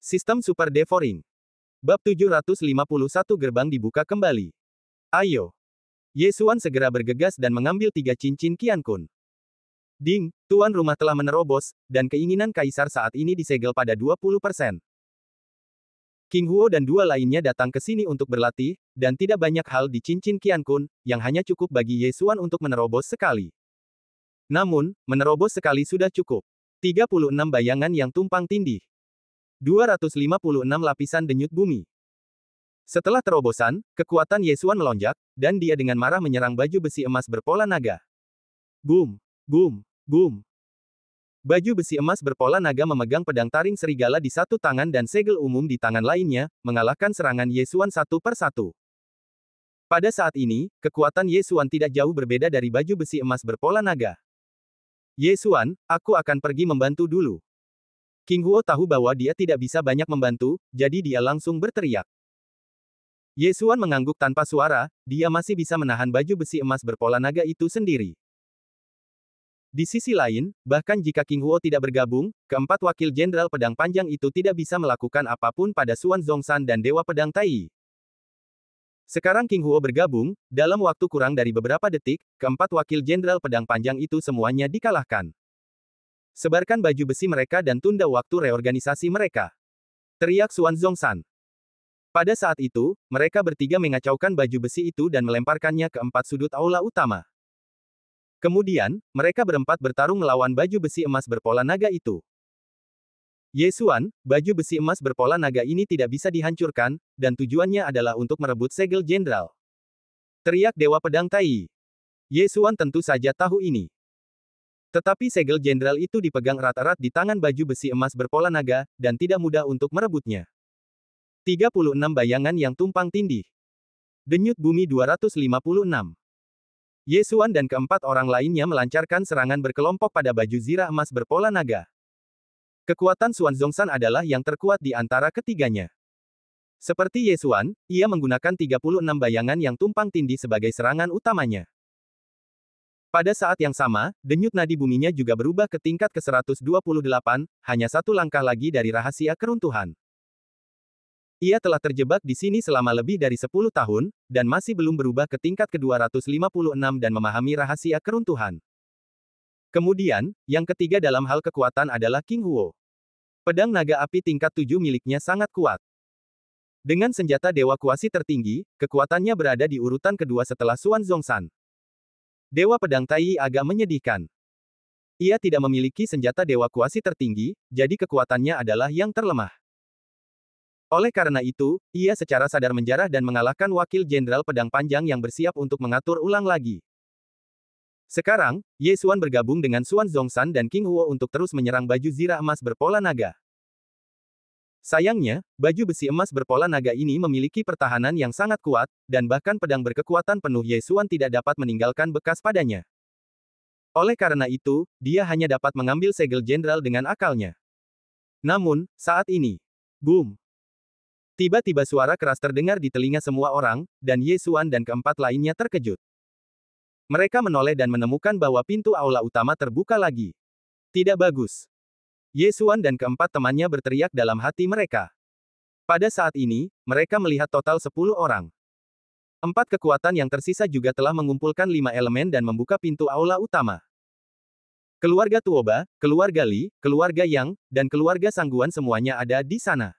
Sistem Super Devouring. Bab 751 gerbang dibuka kembali. Ayo. Ye Xuan segera bergegas dan mengambil 3 cincin Qian Kun. Ding, tuan rumah telah menerobos, dan keinginan kaisar saat ini disegel pada 20%. King Huo dan 2 lainnya datang ke sini untuk berlatih, dan tidak banyak hal di cincin Qian Kun, yang hanya cukup bagi Ye Xuan untuk menerobos sekali. Namun, menerobos sekali sudah cukup. 36 bayangan yang tumpang tindih. 256 lapisan denyut bumi. Setelah terobosan, kekuatan Ye Xuan melonjak, dan dia dengan marah menyerang baju besi emas berpola naga. Boom! Boom! Boom! Baju besi emas berpola naga memegang pedang taring serigala di satu tangan dan segel umum di tangan lainnya, mengalahkan serangan Ye Xuan satu per satu. Pada saat ini, kekuatan Ye Xuan tidak jauh berbeda dari baju besi emas berpola naga. Ye Xuan, aku akan pergi membantu dulu. King Huo tahu bahwa dia tidak bisa banyak membantu, jadi dia langsung berteriak. Ye Xuan mengangguk tanpa suara, dia masih bisa menahan baju besi emas berpola naga itu sendiri. Di sisi lain, bahkan jika King Huo tidak bergabung, keempat wakil jenderal pedang panjang itu tidak bisa melakukan apapun pada Xuan Zhongshan dan Dewa Pedang Tai. Sekarang King Huo bergabung, dalam waktu kurang dari beberapa detik, keempat wakil jenderal pedang panjang itu semuanya dikalahkan. Sebarkan baju besi mereka dan tunda waktu reorganisasi mereka. Teriak Xuan Zhongshan. Pada saat itu, mereka bertiga mengacaukan baju besi itu dan melemparkannya ke 4 sudut aula utama. Kemudian, mereka berempat bertarung melawan baju besi emas berpola naga itu. Ye Xuan, baju besi emas berpola naga ini tidak bisa dihancurkan, dan tujuannya adalah untuk merebut segel jenderal. Teriak Dewa Pedang Tai. Ye Xuan tentu saja tahu ini. Tetapi segel jenderal itu dipegang erat-erat di tangan baju besi emas berpola naga, dan tidak mudah untuk merebutnya. 36 bayangan yang tumpang tindih. Denyut bumi 256. Ye Xuan dan keempat orang lainnya melancarkan serangan berkelompok pada baju zirah emas berpola naga. Kekuatan Xuan Zhongshan adalah yang terkuat di antara ketiganya. Seperti Ye Xuan, ia menggunakan 36 bayangan yang tumpang tindih sebagai serangan utamanya. Pada saat yang sama, denyut nadi buminya juga berubah ke tingkat ke-128, hanya satu langkah lagi dari rahasia keruntuhan. Ia telah terjebak di sini selama lebih dari 10 tahun, dan masih belum berubah ke tingkat ke-256 dan memahami rahasia keruntuhan. Kemudian, yang ketiga dalam hal kekuatan adalah King Huo. Pedang naga api tingkat 7 miliknya sangat kuat. Dengan senjata dewa kuasi tertinggi, kekuatannya berada di urutan kedua setelah Xuan Zhongshan. Dewa Pedang Tai agak menyedihkan. Ia tidak memiliki senjata dewa kuasi tertinggi, jadi kekuatannya adalah yang terlemah. Oleh karena itu, ia secara sadar menjarah dan mengalahkan wakil jenderal pedang panjang yang bersiap untuk mengatur ulang lagi. Sekarang, Ye Xuan bergabung dengan Xuan Zhongshan dan King Huo untuk terus menyerang baju zirah emas berpola naga. Sayangnya, baju besi emas berpola naga ini memiliki pertahanan yang sangat kuat, dan bahkan pedang berkekuatan penuh Ye Xuan tidak dapat meninggalkan bekas padanya. Oleh karena itu, dia hanya dapat mengambil segel jenderal dengan akalnya. Namun, saat ini, boom! Tiba-tiba suara keras terdengar di telinga semua orang, dan Ye Xuan dan keempat lainnya terkejut. Mereka menoleh dan menemukan bahwa pintu aula utama terbuka lagi. Tidak bagus. Ye Xuan dan keempat temannya berteriak dalam hati mereka. Pada saat ini, mereka melihat total 10 orang. 4 kekuatan yang tersisa juga telah mengumpulkan 5 elemen dan membuka pintu aula utama. Keluarga Tuoba, keluarga Li, keluarga Yang, dan keluarga Sangguan semuanya ada di sana.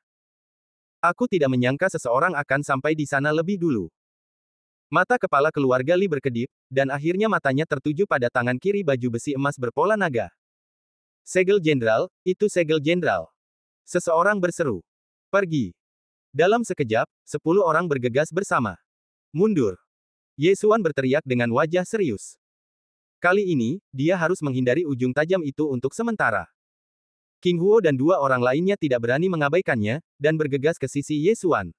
Aku tidak menyangka seseorang akan sampai di sana lebih dulu. Mata kepala keluarga Li berkedip, dan akhirnya matanya tertuju pada tangan kiri baju besi emas berpola naga. Segel jenderal, itu segel jenderal. Seseorang berseru. Pergi. Dalam sekejap, 10 orang bergegas bersama. Mundur. Ye Xuan berteriak dengan wajah serius. Kali ini, dia harus menghindari ujung tajam itu untuk sementara. King Huo dan 2 orang lainnya tidak berani mengabaikannya, dan bergegas ke sisi Ye Xuan.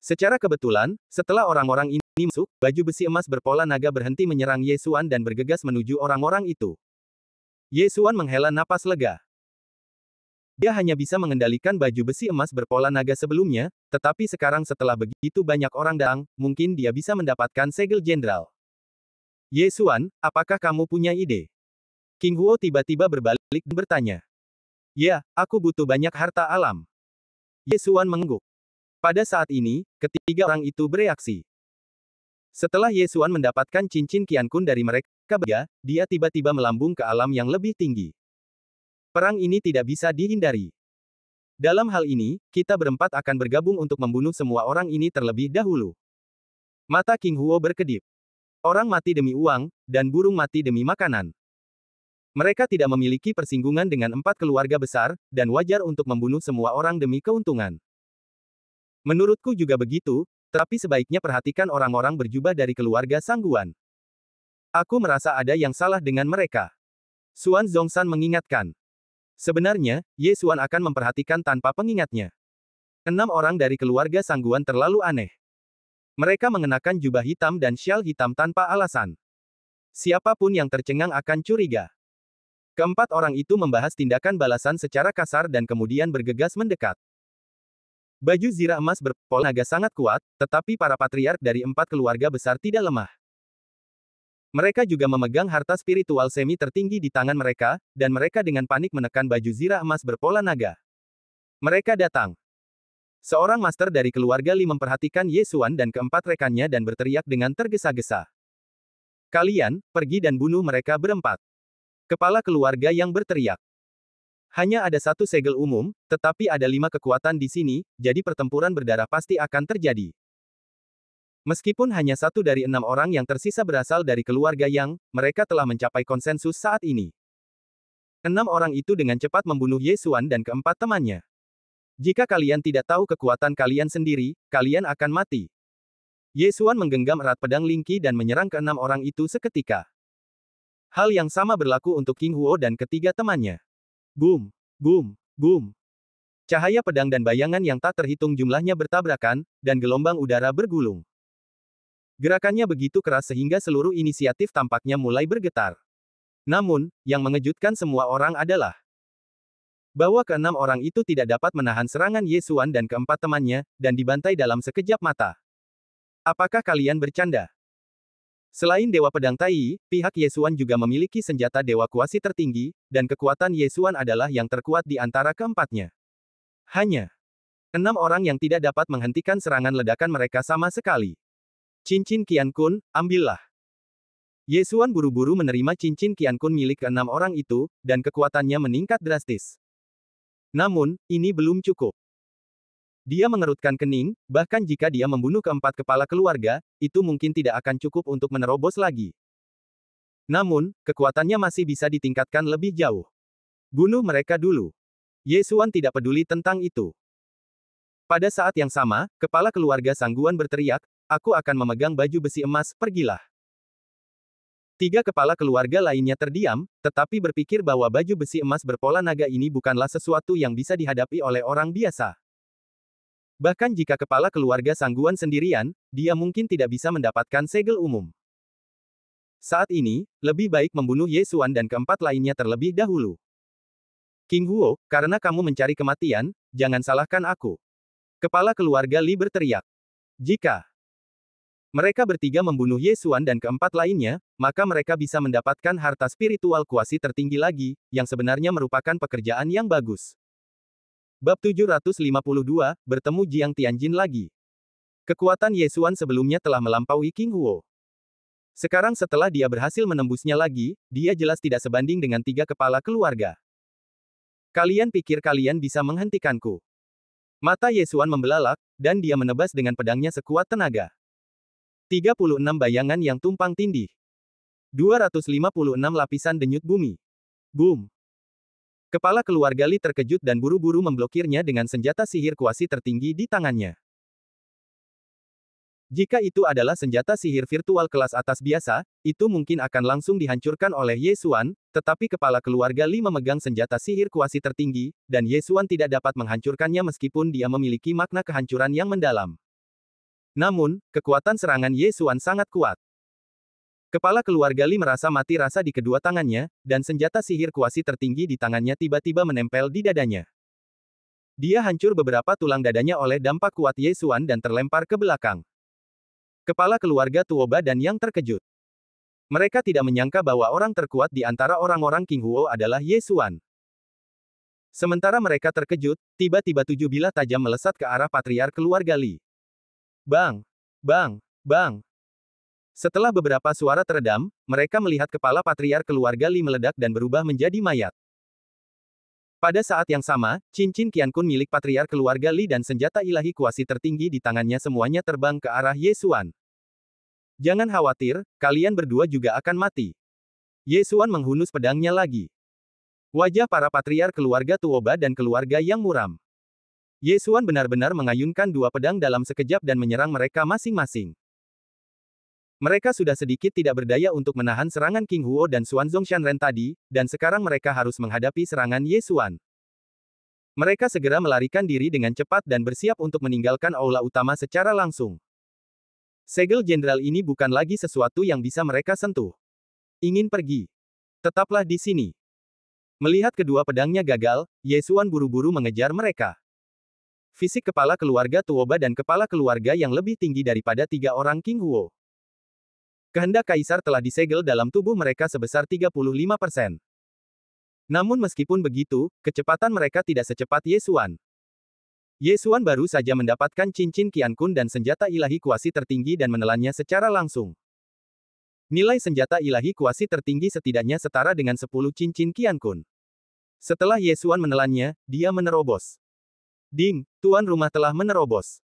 Secara kebetulan, setelah orang-orang ini masuk, baju besi emas berpola naga berhenti menyerang Ye Xuan dan bergegas menuju orang-orang itu. Ye Xuan menghela napas lega. Dia hanya bisa mengendalikan baju besi emas berpola naga sebelumnya, tetapi sekarang setelah begitu banyak orang datang, mungkin dia bisa mendapatkan segel jenderal. Ye Xuan, apakah kamu punya ide? King Huo tiba-tiba berbalik dan bertanya. Ya, aku butuh banyak harta alam. Ye Xuan mengangguk. Pada saat ini, ketiga orang itu bereaksi. Setelah Ye Xuan mendapatkan cincin Qiankun dari mereka bertiga, dia tiba-tiba melambung ke alam yang lebih tinggi. Perang ini tidak bisa dihindari. Dalam hal ini, kita berempat akan bergabung untuk membunuh semua orang ini terlebih dahulu. Mata King Huo berkedip. Orang mati demi uang, dan burung mati demi makanan. Mereka tidak memiliki persinggungan dengan 4 keluarga besar, dan wajar untuk membunuh semua orang demi keuntungan. Menurutku juga begitu, tetapi sebaiknya perhatikan orang-orang berjubah dari keluarga Sangguan. Aku merasa ada yang salah dengan mereka. Xuan Zhongshan mengingatkan. Sebenarnya, Ye Xuan akan memperhatikan tanpa pengingatnya. 6 orang dari keluarga Sangguan terlalu aneh. Mereka mengenakan jubah hitam dan syal hitam tanpa alasan. Siapapun yang tercengang akan curiga. Keempat orang itu membahas tindakan balasan secara kasar dan kemudian bergegas mendekat. Baju zirah emas berpol naga sangat kuat, tetapi para patriark dari 4 keluarga besar tidak lemah. Mereka juga memegang harta spiritual semi tertinggi di tangan mereka, dan mereka dengan panik menekan baju zirah emas berpola naga. Mereka datang. Seorang master dari keluarga Li memperhatikan Ye Xuan dan keempat rekannya dan berteriak dengan tergesa-gesa. Kalian, pergi dan bunuh mereka berempat. Kepala keluarga yang berteriak. Hanya ada satu segel umum, tetapi ada 5 kekuatan di sini, jadi pertempuran berdarah pasti akan terjadi. Meskipun hanya 1 dari 6 orang yang tersisa berasal dari keluarga Yang, mereka telah mencapai konsensus saat ini. 6 orang itu dengan cepat membunuh Ye Xuan dan keempat temannya. Jika kalian tidak tahu kekuatan kalian sendiri, kalian akan mati. Ye Xuan menggenggam erat pedang Lingqi dan menyerang ke 6 orang itu seketika. Hal yang sama berlaku untuk King Huo dan ketiga temannya. Boom, boom, boom. Cahaya pedang dan bayangan yang tak terhitung jumlahnya bertabrakan, dan gelombang udara bergulung. Gerakannya begitu keras sehingga seluruh inisiatif tampaknya mulai bergetar. Namun, yang mengejutkan semua orang adalah bahwa ke-6 orang itu tidak dapat menahan serangan Ye Xuan dan keempat temannya, dan dibantai dalam sekejap mata. Apakah kalian bercanda? Selain Dewa Pedang Tai, pihak Ye Xuan juga memiliki senjata Dewa Kuasi tertinggi, dan kekuatan Ye Xuan adalah yang terkuat di antara keempatnya. Hanya 6 orang yang tidak dapat menghentikan serangan ledakan mereka sama sekali. Cincin Qiankun, ambillah. Ye Xuan buru-buru menerima cincin Qiankun milik ke-6 orang itu, dan kekuatannya meningkat drastis. Namun, ini belum cukup. Dia mengerutkan kening, bahkan jika dia membunuh keempat kepala keluarga, itu mungkin tidak akan cukup untuk menerobos lagi. Namun, kekuatannya masih bisa ditingkatkan lebih jauh. Bunuh mereka dulu. Ye Xuan tidak peduli tentang itu. Pada saat yang sama, kepala keluarga Sangguan berteriak, aku akan memegang baju besi emas, pergilah. 3 kepala keluarga lainnya terdiam, tetapi berpikir bahwa baju besi emas berpola naga ini bukanlah sesuatu yang bisa dihadapi oleh orang biasa. Bahkan jika kepala keluarga Sangguan sendirian, dia mungkin tidak bisa mendapatkan segel umum. Saat ini, lebih baik membunuh Ye Xuan dan keempat lainnya terlebih dahulu. King Huo, karena kamu mencari kematian, jangan salahkan aku. Kepala keluarga Li berteriak. Jika mereka bertiga membunuh Ye Xuan dan keempat lainnya, maka mereka bisa mendapatkan harta spiritual kuasi tertinggi lagi, yang sebenarnya merupakan pekerjaan yang bagus. Bab 752, bertemu Jiang Tianjin lagi. Kekuatan Ye Xuan sebelumnya telah melampaui King Huo. Sekarang setelah dia berhasil menembusnya lagi, dia jelas tidak sebanding dengan 3 kepala keluarga. Kalian pikir kalian bisa menghentikanku? Mata Ye Xuan membelalak, dan dia menebas dengan pedangnya sekuat tenaga. 36 bayangan yang tumpang tindih. 256 lapisan denyut bumi. Boom. Kepala keluarga Li terkejut dan buru-buru memblokirnya dengan senjata sihir kuasi tertinggi di tangannya. Jika itu adalah senjata sihir virtual kelas atas biasa, itu mungkin akan langsung dihancurkan oleh Ye Xuan, tetapi kepala keluarga Li memegang senjata sihir kuasi tertinggi, dan Ye Xuan tidak dapat menghancurkannya meskipun dia memiliki makna kehancuran yang mendalam. Namun, kekuatan serangan Ye Xuan sangat kuat. Kepala keluarga Li merasa mati rasa di kedua tangannya, dan senjata sihir kuasi tertinggi di tangannya tiba-tiba menempel di dadanya. Dia hancur beberapa tulang dadanya oleh dampak kuat Ye Xuan dan terlempar ke belakang. Kepala keluarga Tuoba dan Yang terkejut. Mereka tidak menyangka bahwa orang terkuat di antara orang-orang King Huo adalah Ye Xuan. Sementara mereka terkejut, tiba-tiba 7 bilah tajam melesat ke arah patriark keluarga Li. Bang! Bang! Bang! Setelah beberapa suara teredam, mereka melihat kepala patriark keluarga Li meledak dan berubah menjadi mayat. Pada saat yang sama, cincin Qiankun milik patriark keluarga Li dan senjata ilahi kuasi tertinggi di tangannya semuanya terbang ke arah Ye Xuan. Jangan khawatir, kalian berdua juga akan mati. Ye Xuan menghunus pedangnya lagi. Wajah para patriark keluarga Tuoba dan keluarga yang muram. Ye Xuan benar-benar mengayunkan 2 pedang dalam sekejap dan menyerang mereka masing-masing. Mereka sudah sedikit tidak berdaya untuk menahan serangan King Huo dan Xuanzong Shanren tadi, dan sekarang mereka harus menghadapi serangan Ye Xuan. Mereka segera melarikan diri dengan cepat dan bersiap untuk meninggalkan aula utama secara langsung. Segel jenderal ini bukan lagi sesuatu yang bisa mereka sentuh. Ingin pergi? Tetaplah di sini. Melihat kedua pedangnya gagal, Ye Xuan buru-buru mengejar mereka. Fisik kepala keluarga Tuoba dan kepala keluarga yang lebih tinggi daripada 3 orang King Huo. Kehendak kaisar telah disegel dalam tubuh mereka sebesar 35%. Namun meskipun begitu, kecepatan mereka tidak secepat Ye Xuan. Ye Xuan baru saja mendapatkan cincin Qiankun dan senjata ilahi kuasi tertinggi dan menelannya secara langsung. Nilai senjata ilahi kuasi tertinggi setidaknya setara dengan 10 cincin Qiankun. Setelah Ye Xuan menelannya, dia menerobos. Ding, tuan rumah telah menerobos.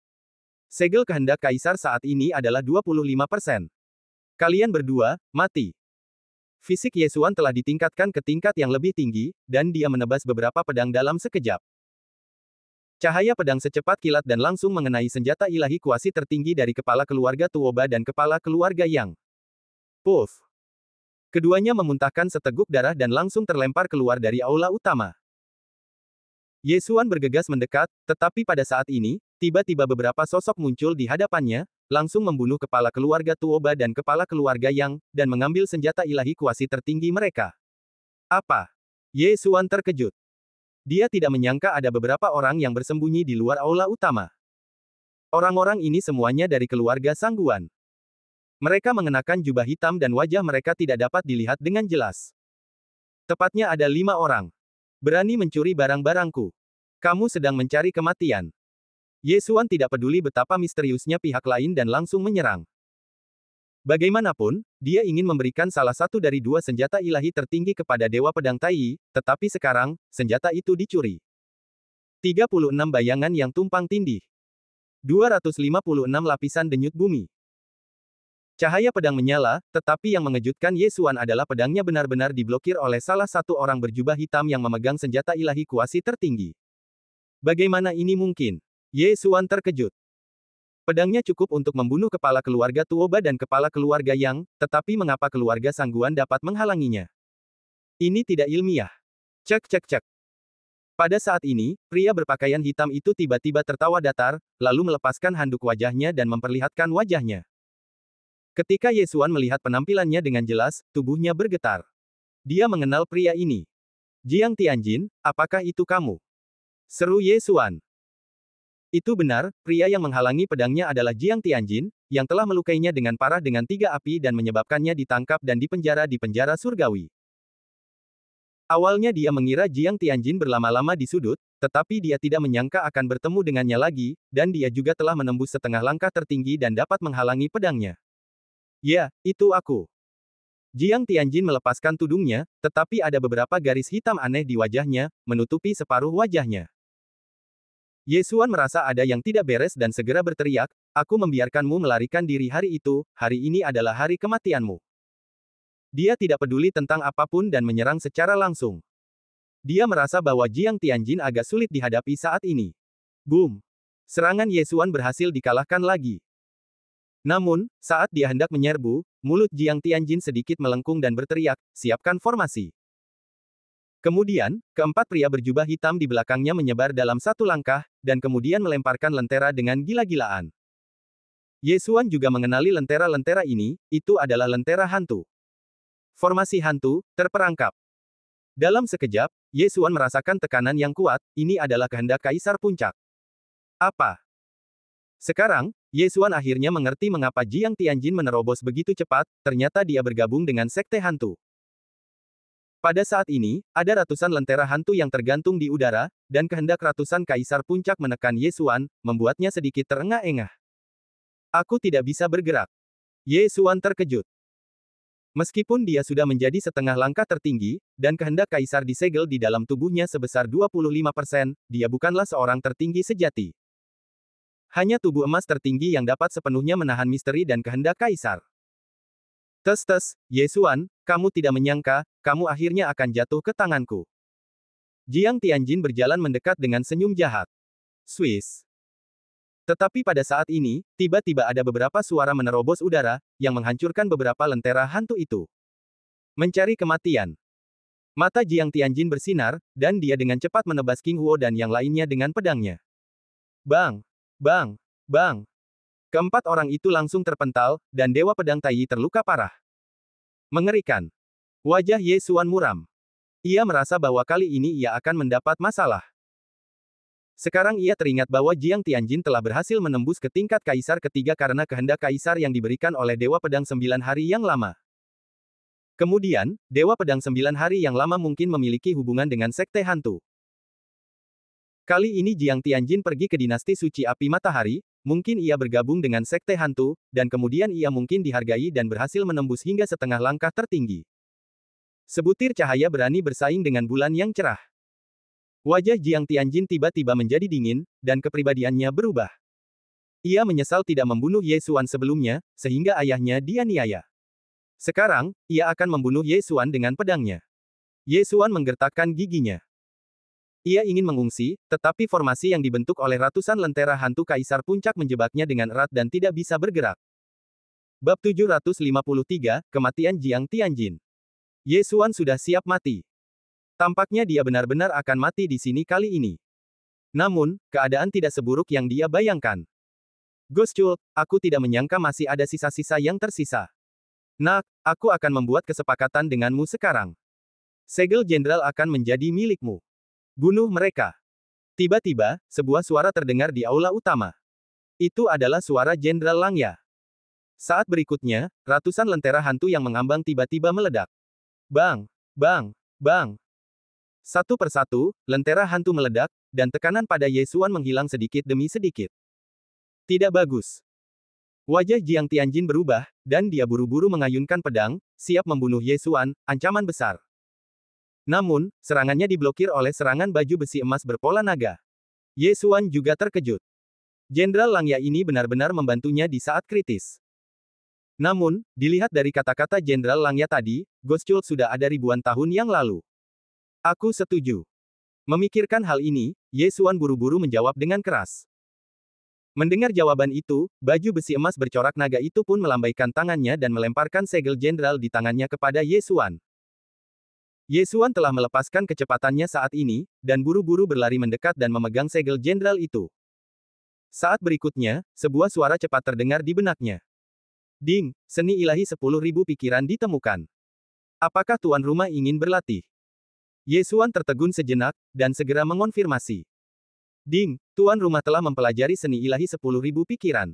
Segel kehendak kaisar saat ini adalah 25%. Kalian berdua, mati. Fisik Ye Xuan telah ditingkatkan ke tingkat yang lebih tinggi, dan dia menebas beberapa pedang dalam sekejap. Cahaya pedang secepat kilat dan langsung mengenai senjata ilahi kuasi tertinggi dari kepala keluarga Tuoba dan kepala keluarga Yang. Puff! Keduanya memuntahkan seteguk darah dan langsung terlempar keluar dari aula utama. Ye Xuan bergegas mendekat, tetapi pada saat ini, tiba-tiba beberapa sosok muncul di hadapannya, langsung membunuh kepala keluarga Tuoba dan kepala keluarga Yang, dan mengambil senjata ilahi kuasi tertinggi mereka. Apa? Ye Xuan terkejut. Dia tidak menyangka ada beberapa orang yang bersembunyi di luar aula utama. Orang-orang ini semuanya dari keluarga Sangguan. Mereka mengenakan jubah hitam dan wajah mereka tidak dapat dilihat dengan jelas. Tepatnya ada 5 orang. Berani mencuri barang-barangku. Kamu sedang mencari kematian. Ye Xuan tidak peduli betapa misteriusnya pihak lain dan langsung menyerang. Bagaimanapun, dia ingin memberikan salah satu dari 2 senjata ilahi tertinggi kepada Dewa Pedang Tai, tetapi sekarang, senjata itu dicuri. 36 bayangan yang tumpang tindih. 256 lapisan denyut bumi. Cahaya pedang menyala, tetapi yang mengejutkan Ye Xuan adalah pedangnya benar-benar diblokir oleh salah satu orang berjubah hitam yang memegang senjata ilahi kuasi tertinggi. Bagaimana ini mungkin? Ye Xuan terkejut. Pedangnya cukup untuk membunuh kepala keluarga Tuoba dan kepala keluarga Yang, tetapi mengapa keluarga Sangguan dapat menghalanginya? Ini tidak ilmiah. Cek cek cek. Pada saat ini, pria berpakaian hitam itu tiba-tiba tertawa datar, lalu melepaskan handuk wajahnya dan memperlihatkan wajahnya. Ketika Ye Xuan melihat penampilannya dengan jelas, tubuhnya bergetar. Dia mengenal pria ini. Jiang Tianjin, apakah itu kamu? Seru Ye Xuan. Itu benar, pria yang menghalangi pedangnya adalah Jiang Tianjin, yang telah melukainya dengan parah dengan 3 api dan menyebabkannya ditangkap dan dipenjara di penjara surgawi. Awalnya dia mengira Jiang Tianjin berlama-lama di sudut, tetapi dia tidak menyangka akan bertemu dengannya lagi, dan dia juga telah menembus setengah langkah tertinggi dan dapat menghalangi pedangnya. Ya, itu aku. Jiang Tianjin melepaskan tudungnya, tetapi ada beberapa garis hitam aneh di wajahnya, menutupi separuh wajahnya. Ye Xuan merasa ada yang tidak beres dan segera berteriak, aku membiarkanmu melarikan diri hari itu, hari ini adalah hari kematianmu. Dia tidak peduli tentang apapun dan menyerang secara langsung. Dia merasa bahwa Jiang Tianjin agak sulit dihadapi saat ini. Boom! Serangan Ye Xuan berhasil dikalahkan lagi. Namun, saat dia hendak menyerbu, mulut Jiang Tianjin sedikit melengkung dan berteriak, siapkan formasi. Kemudian, keempat pria berjubah hitam di belakangnya menyebar dalam satu langkah, dan kemudian melemparkan lentera dengan gila-gilaan. Ye Xuan juga mengenali lentera-lentera ini, itu adalah lentera hantu. Formasi hantu, terperangkap. Dalam sekejap, Ye Xuan merasakan tekanan yang kuat, ini adalah kehendak Kaisar Puncak. Apa? Sekarang, Ye Xuan akhirnya mengerti mengapa Jiang Tianjin menerobos begitu cepat, ternyata dia bergabung dengan Sekte Hantu. Pada saat ini, ada ratusan lentera hantu yang tergantung di udara, dan kehendak ratusan kaisar puncak menekan Ye Xuan, membuatnya sedikit terengah-engah. Aku tidak bisa bergerak. Ye Xuan terkejut. Meskipun dia sudah menjadi setengah langkah tertinggi, dan kehendak kaisar disegel di dalam tubuhnya sebesar 25%, dia bukanlah seorang tertinggi sejati. Hanya tubuh emas tertinggi yang dapat sepenuhnya menahan misteri dan kehendak kaisar. Tes, Ye Xuan, kamu tidak menyangka, kamu akhirnya akan jatuh ke tanganku. Jiang Tianjin berjalan mendekat dengan senyum jahat. Swiss. Tetapi pada saat ini, tiba-tiba ada beberapa suara menerobos udara, yang menghancurkan beberapa lentera hantu itu. Mencari kematian. Mata Jiang Tianjin bersinar, dan dia dengan cepat menebas King Huo dan yang lainnya dengan pedangnya. Bang! Bang! Bang! Keempat orang itu langsung terpental, dan Dewa Pedang Taiyi terluka parah. Mengerikan. Wajah Ye Xuan muram. Ia merasa bahwa kali ini ia akan mendapat masalah. Sekarang ia teringat bahwa Jiang Tianjin telah berhasil menembus ke tingkat kaisar ketiga karena kehendak kaisar yang diberikan oleh Dewa Pedang 9 hari yang lama. Kemudian, Dewa Pedang 9 hari yang lama mungkin memiliki hubungan dengan Sekte Hantu. Kali ini Jiang Tianjin pergi ke dinasti Suci Api Matahari, mungkin ia bergabung dengan Sekte Hantu, dan kemudian ia mungkin dihargai dan berhasil menembus hingga setengah langkah tertinggi. Sebutir cahaya berani bersaing dengan bulan yang cerah. Wajah Jiang Tianjin tiba-tiba menjadi dingin, dan kepribadiannya berubah. Ia menyesal tidak membunuh Ye Xuan sebelumnya, sehingga ayahnya dianiaya. Sekarang, ia akan membunuh Ye Xuan dengan pedangnya. Ye Xuan menggertakkan giginya. Ia ingin mengungsi, tetapi formasi yang dibentuk oleh ratusan lentera hantu kaisar puncak menjebaknya dengan erat dan tidak bisa bergerak. Bab 753, Kematian Jiang Tianjin. Ye Xuan sudah siap mati. Tampaknya dia benar-benar akan mati di sini kali ini. Namun, keadaan tidak seburuk yang dia bayangkan. Ghost, aku tidak menyangka masih ada sisa-sisa yang tersisa. Nak, aku akan membuat kesepakatan denganmu sekarang. Segel jenderal akan menjadi milikmu. Bunuh mereka. Tiba-tiba, sebuah suara terdengar di aula utama. Itu adalah suara Jenderal Langya. Saat berikutnya, ratusan lentera hantu yang mengambang tiba-tiba meledak. Bang! Bang! Bang! Satu persatu, lentera hantu meledak, dan tekanan pada Ye Xuan menghilang sedikit demi sedikit. Tidak bagus. Wajah Jiang Tianjin berubah, dan dia buru-buru mengayunkan pedang, siap membunuh Ye Xuan, ancaman besar. Namun, serangannya diblokir oleh serangan baju besi emas berpola naga. Ye Xuan juga terkejut. Jenderal Langya ini benar-benar membantunya di saat kritis. Namun, dilihat dari kata-kata Jenderal Langya tadi, Ghost sudah ada ribuan tahun yang lalu. Aku setuju. Memikirkan hal ini, Ye Xuan buru-buru menjawab dengan keras. Mendengar jawaban itu, baju besi emas bercorak naga itu pun melambaikan tangannya dan melemparkan segel jenderal di tangannya kepada Ye Xuan. Ye Xuan telah melepaskan kecepatannya saat ini, dan buru-buru berlari mendekat dan memegang segel jenderal itu. Saat berikutnya, sebuah suara cepat terdengar di benaknya. Ding, seni ilahi 10.000 pikiran ditemukan. Apakah tuan rumah ingin berlatih? Ye Xuan tertegun sejenak, dan segera mengonfirmasi. Ding, tuan rumah telah mempelajari seni ilahi 10.000 pikiran.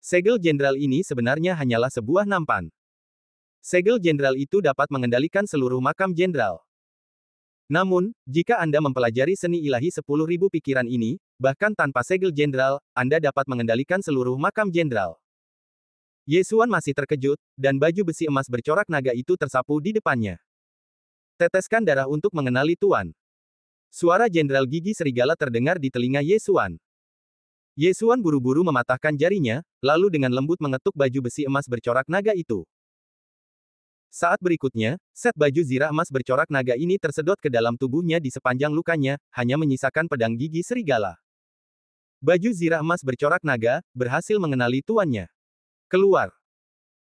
Segel jenderal ini sebenarnya hanyalah sebuah nampan. Segel jenderal itu dapat mengendalikan seluruh makam jenderal. Namun, jika Anda mempelajari seni ilahi 10.000 pikiran ini, bahkan tanpa segel jenderal, Anda dapat mengendalikan seluruh makam jenderal. Ye Xuan masih terkejut, dan baju besi emas bercorak naga itu tersapu di depannya. Teteskan darah untuk mengenali tuan. Suara Jenderal Gigi Serigala terdengar di telinga Ye Xuan. Ye Xuan buru-buru mematahkan jarinya, lalu dengan lembut mengetuk baju besi emas bercorak naga itu. Saat berikutnya, set baju zirah emas bercorak naga ini tersedot ke dalam tubuhnya di sepanjang lukanya, hanya menyisakan pedang gigi serigala. Baju zirah emas bercorak naga, berhasil mengenali tuannya. Keluar.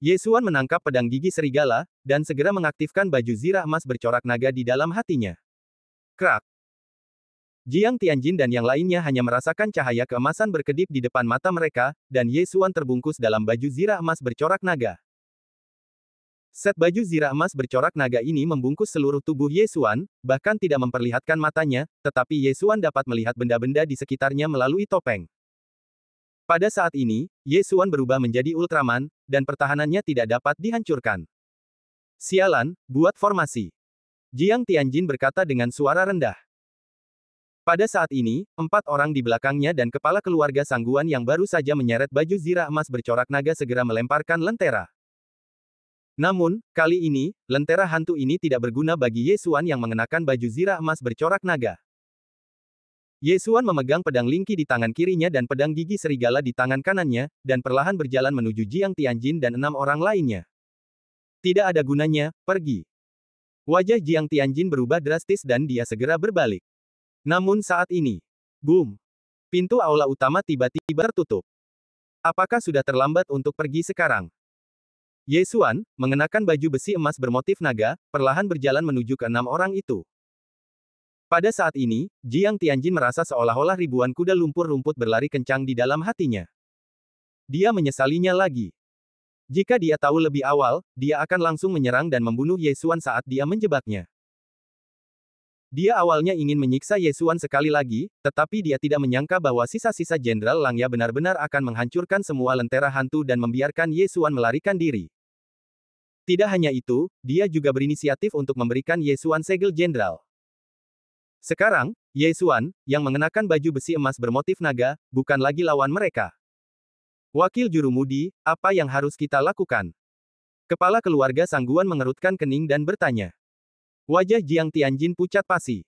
Ye Xuan menangkap pedang gigi serigala, dan segera mengaktifkan baju zirah emas bercorak naga di dalam hatinya. Krak. Jiang Tianjin dan yang lainnya hanya merasakan cahaya keemasan berkedip di depan mata mereka, dan Ye Xuan terbungkus dalam baju zirah emas bercorak naga. Set baju zirah emas bercorak naga ini membungkus seluruh tubuh Ye Xuan, bahkan tidak memperlihatkan matanya, tetapi Ye Xuan dapat melihat benda-benda di sekitarnya melalui topeng. Pada saat ini, Ye Xuan berubah menjadi Ultraman, dan pertahanannya tidak dapat dihancurkan. Sialan, buat formasi. Jiang Tianjin berkata dengan suara rendah. Pada saat ini, 4 orang di belakangnya dan kepala keluarga Sangguan yang baru saja menyeret baju zirah emas bercorak naga segera melemparkan lentera. Namun, kali ini, lentera hantu ini tidak berguna bagi Ye Xuan yang mengenakan baju zirah emas bercorak naga. Ye Xuan memegang pedang Lingqi di tangan kirinya dan pedang gigi serigala di tangan kanannya, dan perlahan berjalan menuju Jiang Tianjin dan 6 orang lainnya. Tidak ada gunanya, pergi. Wajah Jiang Tianjin berubah drastis dan dia segera berbalik. Namun saat ini, boom! Pintu aula utama tiba-tiba tertutup. Apakah sudah terlambat untuk pergi sekarang? Ye Xuan, mengenakan baju besi emas bermotif naga, perlahan berjalan menuju ke 6 orang itu. Pada saat ini, Jiang Tianjin merasa seolah-olah ribuan kuda lumpur rumput berlari kencang di dalam hatinya. Dia menyesalinya lagi. Jika dia tahu lebih awal, dia akan langsung menyerang dan membunuh Ye Xuan saat dia menjebaknya. Dia awalnya ingin menyiksa Ye Xuan sekali lagi, tetapi dia tidak menyangka bahwa sisa-sisa Jenderal Langya benar-benar akan menghancurkan semua lentera hantu dan membiarkan Ye Xuan melarikan diri. Tidak hanya itu, dia juga berinisiatif untuk memberikan Ye Xuan segel jenderal. Sekarang, Ye Xuan, yang mengenakan baju besi emas bermotif naga, bukan lagi lawan mereka. Wakil Jurumudi, apa yang harus kita lakukan? Kepala keluarga Sangguan mengerutkan kening dan bertanya. Wajah Jiang Tianjin pucat pasi.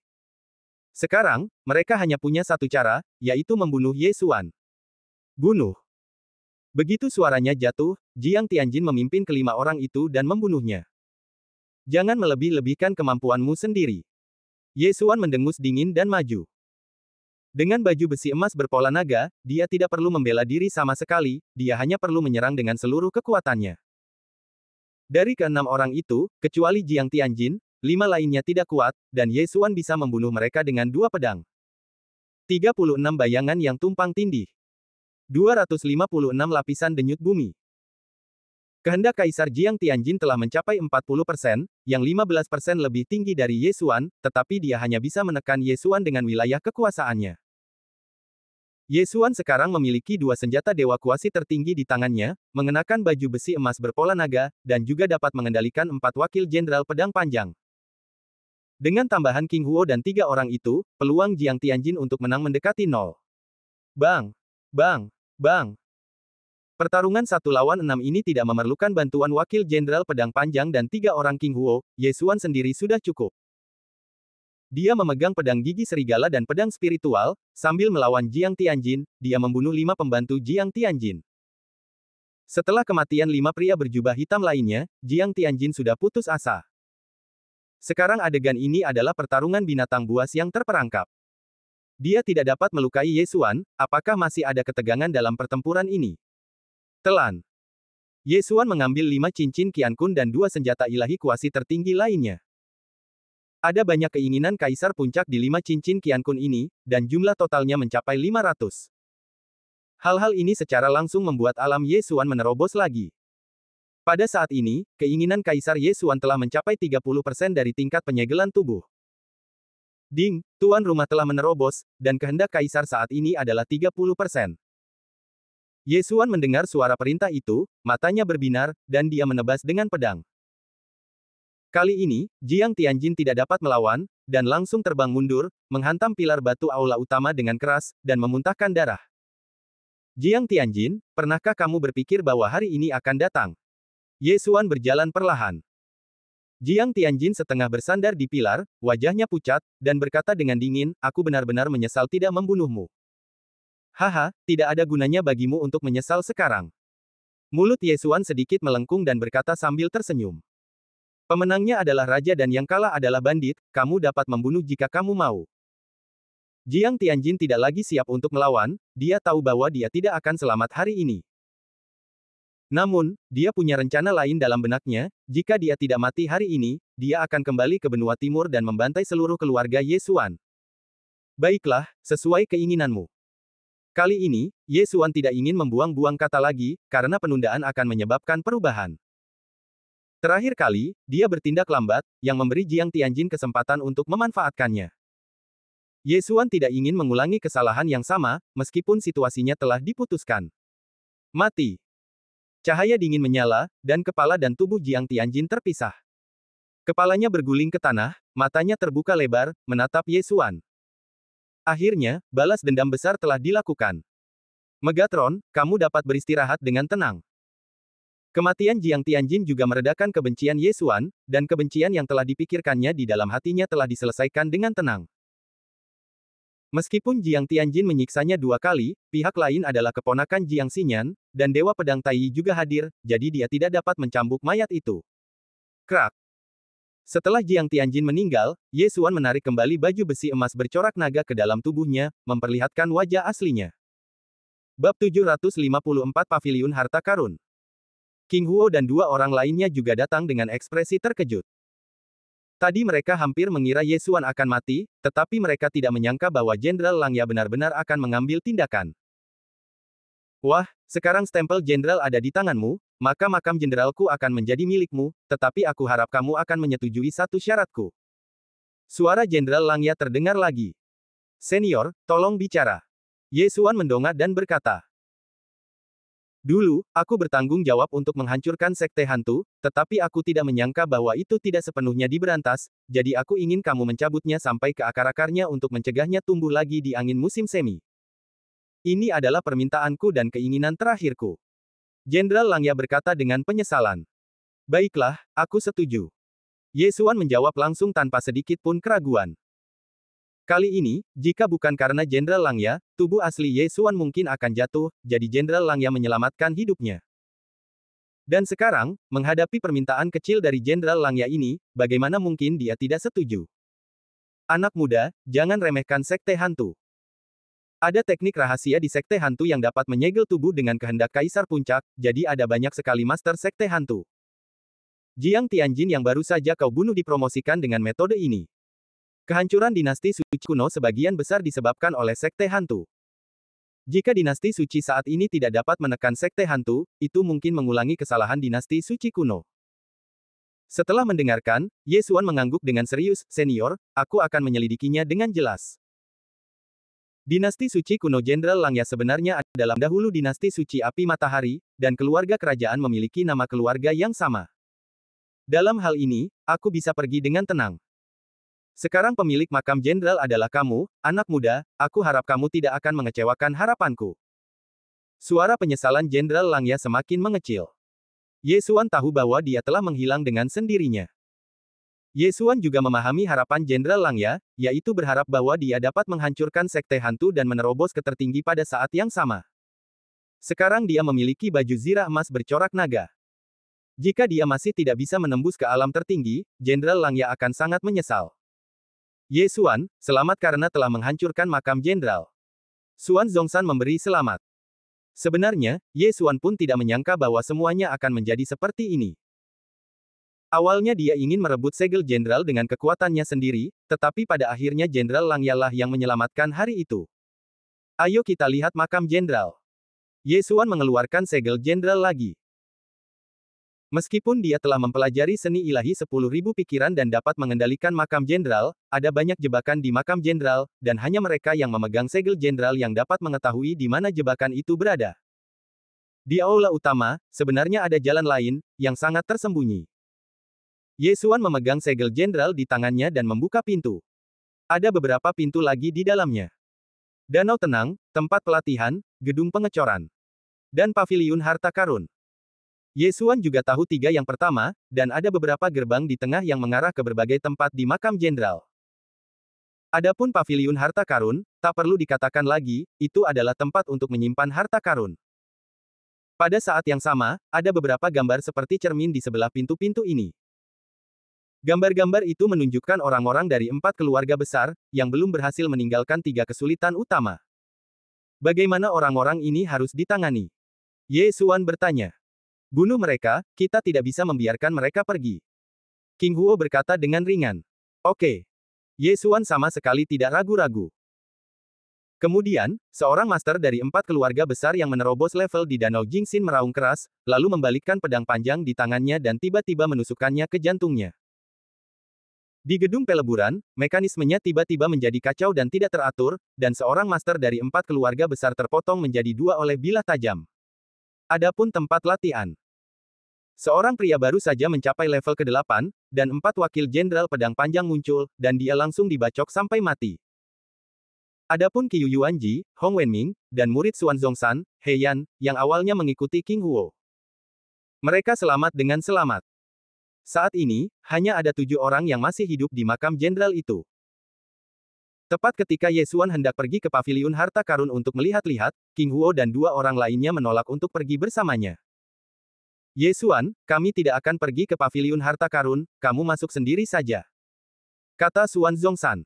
Sekarang, mereka hanya punya satu cara, yaitu membunuh Ye Xuan. Bunuh. Begitu suaranya jatuh, Jiang Tianjin memimpin kelima orang itu dan membunuhnya. Jangan melebih-lebihkan kemampuanmu sendiri. Ye Xuan mendengus dingin dan maju. Dengan baju besi emas berpola naga, dia tidak perlu membela diri sama sekali, dia hanya perlu menyerang dengan seluruh kekuatannya. Dari ke-6 orang itu, kecuali Jiang Tianjin, 5 lainnya tidak kuat, dan Ye Xuan bisa membunuh mereka dengan 2 pedang. 36 bayangan yang tumpang tindih. 256 lapisan denyut bumi. Kehendak Kaisar Jiang Tianjin telah mencapai 40%, yang 15% lebih tinggi dari Ye Xuan, tetapi dia hanya bisa menekan Ye Xuan dengan wilayah kekuasaannya. Ye Xuan sekarang memiliki 2 senjata dewa kuasi tertinggi di tangannya, mengenakan baju besi emas berpola naga, dan juga dapat mengendalikan 4 wakil jenderal pedang panjang. Dengan tambahan King Huo dan 3 orang itu, peluang Jiang Tianjin untuk menang mendekati 0. Bang! Bang! Bang! Pertarungan 1 lawan 6 ini tidak memerlukan bantuan wakil jenderal pedang panjang dan 3 orang King Huo, Ye Xuan sendiri sudah cukup. Dia memegang pedang gigi serigala dan pedang spiritual, sambil melawan Jiang Tianjin, dia membunuh 5 pembantu Jiang Tianjin. Setelah kematian 5 pria berjubah hitam lainnya, Jiang Tianjin sudah putus asa. Sekarang adegan ini adalah pertarungan binatang buas yang terperangkap. Dia tidak dapat melukai Ye Xuan, apakah masih ada ketegangan dalam pertempuran ini? Telan. Ye Xuan mengambil 5 cincin Qiankun dan 2 senjata ilahi kuasi tertinggi lainnya. Ada banyak keinginan Kaisar Puncak di 5 cincin Qiankun ini, dan jumlah totalnya mencapai 500. Hal-hal ini secara langsung membuat alam Ye Xuan menerobos lagi. Pada saat ini, keinginan Kaisar Ye Xuan telah mencapai 30% dari tingkat penyegelan tubuh. Ding, tuan rumah telah menerobos, dan kehendak Kaisar saat ini adalah 30%. Ye Xuan mendengar suara perintah itu, matanya berbinar, dan dia menebas dengan pedang. Kali ini, Jiang Tianjin tidak dapat melawan, dan langsung terbang mundur, menghantam pilar batu aula utama dengan keras, dan memuntahkan darah. Jiang Tianjin, pernahkah kamu berpikir bahwa hari ini akan datang? Ye Xuan berjalan perlahan. Jiang Tianjin setengah bersandar di pilar, wajahnya pucat, dan berkata dengan dingin, aku benar-benar menyesal tidak membunuhmu. Haha, tidak ada gunanya bagimu untuk menyesal sekarang. Mulut Ye Xuan sedikit melengkung dan berkata sambil tersenyum. Pemenangnya adalah raja dan yang kalah adalah bandit, kamu dapat membunuh jika kamu mau. Jiang Tianjin tidak lagi siap untuk melawan, dia tahu bahwa dia tidak akan selamat hari ini. Namun, dia punya rencana lain dalam benaknya, jika dia tidak mati hari ini, dia akan kembali ke benua timur dan membantai seluruh keluarga Ye Xuan. Baiklah, sesuai keinginanmu. Kali ini, Ye Xuan tidak ingin membuang-buang kata lagi, karena penundaan akan menyebabkan perubahan. Terakhir kali, dia bertindak lambat, yang memberi Jiang Tianjin kesempatan untuk memanfaatkannya. Ye Xuan tidak ingin mengulangi kesalahan yang sama, meskipun situasinya telah diputuskan. Mati. Cahaya dingin menyala, dan kepala dan tubuh Jiang Tianjin terpisah. Kepalanya berguling ke tanah, matanya terbuka lebar, menatap Ye Xuan. Akhirnya, balas dendam besar telah dilakukan. Megatron, kamu dapat beristirahat dengan tenang. Kematian Jiang Tianjin juga meredakan kebencian Ye Xuan, dan kebencian yang telah dipikirkannya di dalam hatinya telah diselesaikan dengan tenang. Meskipun Jiang Tianjin menyiksanya 2 kali, pihak lain adalah keponakan Jiang Xinyan, dan Dewa Pedang Taiyi juga hadir, jadi dia tidak dapat mencambuk mayat itu. Krak. Setelah Jiang Tianjin meninggal, Ye Xuan menarik kembali baju besi emas bercorak naga ke dalam tubuhnya, memperlihatkan wajah aslinya. Bab 754 Paviliun Harta Karun. King Huo dan 2 orang lainnya juga datang dengan ekspresi terkejut. Tadi mereka hampir mengira Ye Xuan akan mati, tetapi mereka tidak menyangka bahwa Jenderal Langya benar-benar akan mengambil tindakan. Wah, sekarang stempel jenderal ada di tanganmu, maka makam jenderalku akan menjadi milikmu, tetapi aku harap kamu akan menyetujui satu syaratku. Suara Jenderal Langya terdengar lagi. Senior, tolong bicara. Ye Xuan mendongak dan berkata. Dulu, aku bertanggung jawab untuk menghancurkan sekte hantu, tetapi aku tidak menyangka bahwa itu tidak sepenuhnya diberantas, jadi aku ingin kamu mencabutnya sampai ke akar-akarnya untuk mencegahnya tumbuh lagi di angin musim semi. Ini adalah permintaanku dan keinginan terakhirku. Jenderal Langya berkata dengan penyesalan. Baiklah, aku setuju. Ye Xuan menjawab langsung tanpa sedikit pun keraguan. Kali ini, jika bukan karena Jenderal Langya, tubuh asli Ye Xuan mungkin akan jatuh, jadi Jenderal Langya menyelamatkan hidupnya. Dan sekarang, menghadapi permintaan kecil dari Jenderal Langya ini, bagaimana mungkin dia tidak setuju? Anak muda, jangan remehkan sekte hantu. Ada teknik rahasia di sekte hantu yang dapat menyegel tubuh dengan kehendak Kaisar Puncak, jadi ada banyak sekali master sekte hantu. Jiang Tianjin yang baru saja kau bunuh dipromosikan dengan metode ini. Kehancuran dinasti suci kuno sebagian besar disebabkan oleh sekte hantu. Jika dinasti suci saat ini tidak dapat menekan sekte hantu, itu mungkin mengulangi kesalahan dinasti suci kuno. Setelah mendengarkan, Ye Xuan mengangguk dengan serius, senior, aku akan menyelidikinya dengan jelas. Dinasti suci kuno Jenderal Langya sebenarnya adalah dahulu dinasti suci api matahari, dan keluarga kerajaan memiliki nama keluarga yang sama. Dalam hal ini, aku bisa pergi dengan tenang. Sekarang pemilik makam jenderal adalah kamu, anak muda, aku harap kamu tidak akan mengecewakan harapanku. Suara penyesalan Jenderal Langya semakin mengecil. Ye Xuan tahu bahwa dia telah menghilang dengan sendirinya. Ye Xuan juga memahami harapan Jenderal Langya, yaitu berharap bahwa dia dapat menghancurkan sekte hantu dan menerobos ke tertinggi pada saat yang sama. Sekarang dia memiliki baju zirah emas bercorak naga. Jika dia masih tidak bisa menembus ke alam tertinggi, Jenderal Langya akan sangat menyesal. Ye Xuan, selamat karena telah menghancurkan makam jenderal. Xuan Zhongshan memberi selamat. Sebenarnya, Ye Xuan pun tidak menyangka bahwa semuanya akan menjadi seperti ini. Awalnya dia ingin merebut segel jenderal dengan kekuatannya sendiri, tetapi pada akhirnya Jenderal Langya lah yang menyelamatkan hari itu. Ayo kita lihat makam jenderal. Ye Xuan mengeluarkan segel jenderal lagi. Meskipun dia telah mempelajari seni ilahi 10.000 pikiran dan dapat mengendalikan makam jenderal, ada banyak jebakan di makam jenderal, dan hanya mereka yang memegang segel jenderal yang dapat mengetahui di mana jebakan itu berada. Di aula utama, sebenarnya ada jalan lain, yang sangat tersembunyi. Ye Xuan memegang segel jenderal di tangannya dan membuka pintu. Ada beberapa pintu lagi di dalamnya. Danau tenang, tempat pelatihan, gedung pengecoran, dan paviliun harta karun. Ye Xuan juga tahu 3 yang pertama, dan ada beberapa gerbang di tengah yang mengarah ke berbagai tempat di makam jenderal. Adapun paviliun harta karun, tak perlu dikatakan lagi, itu adalah tempat untuk menyimpan harta karun. Pada saat yang sama, ada beberapa gambar seperti cermin di sebelah pintu-pintu ini. Gambar-gambar itu menunjukkan orang-orang dari 4 keluarga besar, yang belum berhasil meninggalkan 3 kesulitan utama. Bagaimana orang-orang ini harus ditangani? Ye Xuan bertanya. Bunuh mereka, kita tidak bisa membiarkan mereka pergi. King Huo berkata dengan ringan. Oke. Ye Xuan sama sekali tidak ragu-ragu. Kemudian, seorang master dari 4 keluarga besar yang menerobos level di Danau Jingxin meraung keras, lalu membalikkan pedang panjang di tangannya dan tiba-tiba menusukkannya ke jantungnya. Di gedung peleburan, mekanismenya tiba-tiba menjadi kacau dan tidak teratur, dan seorang master dari 4 keluarga besar terpotong menjadi 2 oleh bilah tajam. Adapun tempat latihan. Seorang pria baru saja mencapai level ke-8, dan 4 wakil jenderal pedang panjang muncul, dan dia langsung dibacok sampai mati. Adapun Qiu Yuanji, Hong Wenming, dan murid Xuan Zhongshan, He Yan, yang awalnya mengikuti King Huo. Mereka selamat dengan selamat. Saat ini, hanya ada 7 orang yang masih hidup di makam jenderal itu. Tepat ketika Ye Xuan hendak pergi ke paviliun harta karun untuk melihat-lihat, King Huo dan 2 orang lainnya menolak untuk pergi bersamanya. Ye Xuan, kami tidak akan pergi ke paviliun harta karun, kamu masuk sendiri saja. Kata Xuan Zhongshan.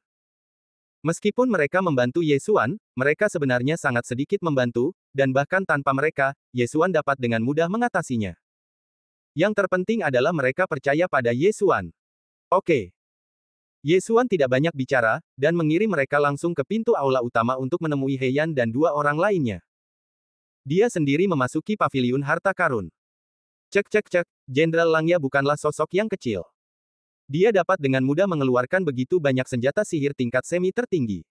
Meskipun mereka membantu Ye Xuan, mereka sebenarnya sangat sedikit membantu, dan bahkan tanpa mereka, Ye Xuan dapat dengan mudah mengatasinya. Yang terpenting adalah mereka percaya pada Ye Xuan. Oke. Ye Xuan tidak banyak bicara, dan mengirim mereka langsung ke pintu aula utama untuk menemui He Yan dan 2 orang lainnya. Dia sendiri memasuki paviliun harta karun. Cek, Jenderal Langya bukanlah sosok yang kecil. Dia dapat dengan mudah mengeluarkan begitu banyak senjata sihir tingkat semi tertinggi.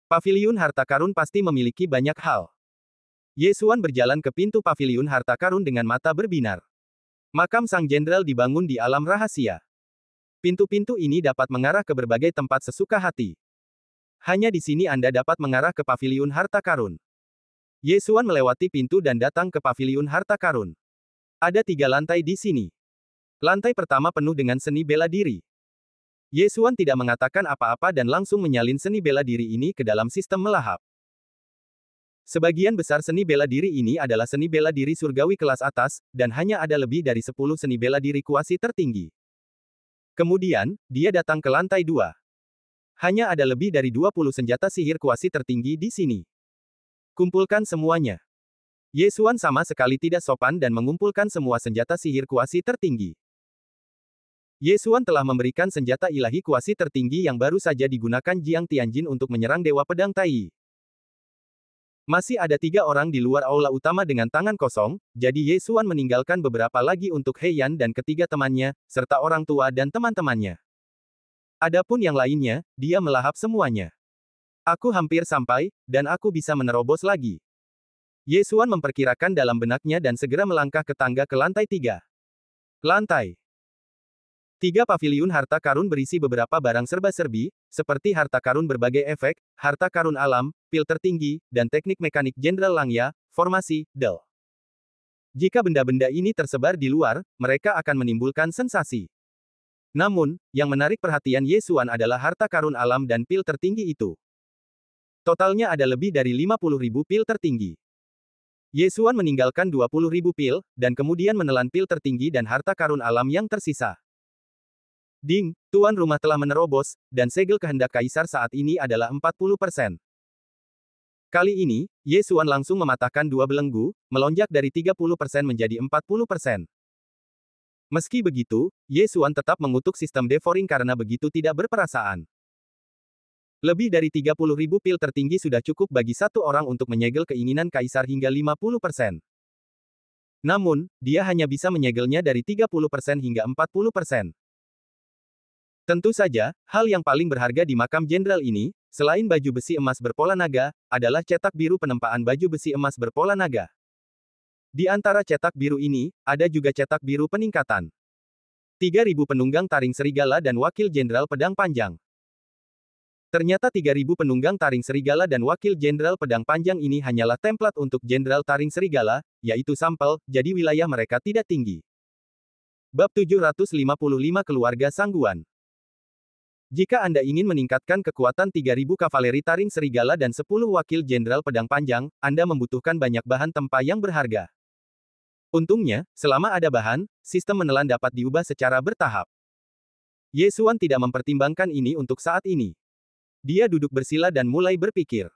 Paviliun harta karun pasti memiliki banyak hal. Ye Xuan berjalan ke pintu paviliun harta karun dengan mata berbinar. Makam sang jenderal dibangun di alam rahasia. Pintu-pintu ini dapat mengarah ke berbagai tempat sesuka hati. Hanya di sini Anda dapat mengarah ke paviliun harta karun. Ye Xuan melewati pintu dan datang ke paviliun harta karun. Ada 3 lantai di sini. Lantai pertama penuh dengan seni bela diri. Ye Xuan tidak mengatakan apa-apa dan langsung menyalin seni bela diri ini ke dalam sistem melahap. Sebagian besar seni bela diri ini adalah seni bela diri surgawi kelas atas, dan hanya ada lebih dari 10 seni bela diri kuasi tertinggi. Kemudian, dia datang ke lantai 2. Hanya ada lebih dari 20 senjata sihir kuasi tertinggi di sini. Kumpulkan semuanya. Ye Xuan sama sekali tidak sopan dan mengumpulkan semua senjata sihir kuasi tertinggi. Ye Xuan telah memberikan senjata ilahi kuasi tertinggi yang baru saja digunakan Jiang Tianjin untuk menyerang Dewa Pedang Tai. Masih ada 3 orang di luar aula utama dengan tangan kosong, jadi Ye Xuan meninggalkan beberapa lagi untuk He Yan dan ketiga temannya, serta orang tua dan teman-temannya. Adapun yang lainnya, dia melahap semuanya. Aku hampir sampai, dan aku bisa menerobos lagi. Ye Xuan memperkirakan dalam benaknya dan segera melangkah ke tangga ke lantai 3. Lantai 3 paviliun harta karun berisi beberapa barang serba-serbi, seperti harta karun berbagai efek, harta karun alam, pil tertinggi, dan teknik mekanik Jenderal Langya, formasi, Del. Jika benda-benda ini tersebar di luar, mereka akan menimbulkan sensasi. Namun, yang menarik perhatian Ye Xuan adalah harta karun alam dan pil tertinggi itu. Totalnya ada lebih dari 50.000 pil tertinggi. Ye Xuan meninggalkan 20.000 pil, dan kemudian menelan pil tertinggi dan harta karun alam yang tersisa. Ding, tuan rumah telah menerobos, dan segel kehendak kaisar saat ini adalah 40%. Kali ini, Ye Xuan langsung mematahkan 2 belenggu, melonjak dari 30% menjadi 40%. Meski begitu, Ye Xuan tetap mengutuk sistem devouring karena begitu tidak berperasaan. Lebih dari 30.000 pil tertinggi sudah cukup bagi satu orang untuk menyegel keinginan kaisar hingga 50%. Namun, dia hanya bisa menyegelnya dari 30% hingga 40%. Tentu saja, hal yang paling berharga di makam jenderal ini, selain baju besi emas berpola naga, adalah cetak biru penempaan baju besi emas berpola naga. Di antara cetak biru ini, ada juga cetak biru peningkatan. 3.000 penunggang taring serigala dan wakil jenderal pedang panjang. Ternyata 3.000 penunggang taring serigala dan wakil jenderal pedang panjang ini hanyalah template untuk jenderal taring serigala, yaitu sampel, jadi wilayah mereka tidak tinggi. Bab 755 Keluarga Sangguan. Jika Anda ingin meningkatkan kekuatan 3.000 kavaleri taring serigala dan 10 wakil jenderal pedang panjang, Anda membutuhkan banyak bahan tempa yang berharga. Untungnya, selama ada bahan, sistem menelan dapat diubah secara bertahap. Ye Xuan tidak mempertimbangkan ini untuk saat ini. Dia duduk bersila dan mulai berpikir.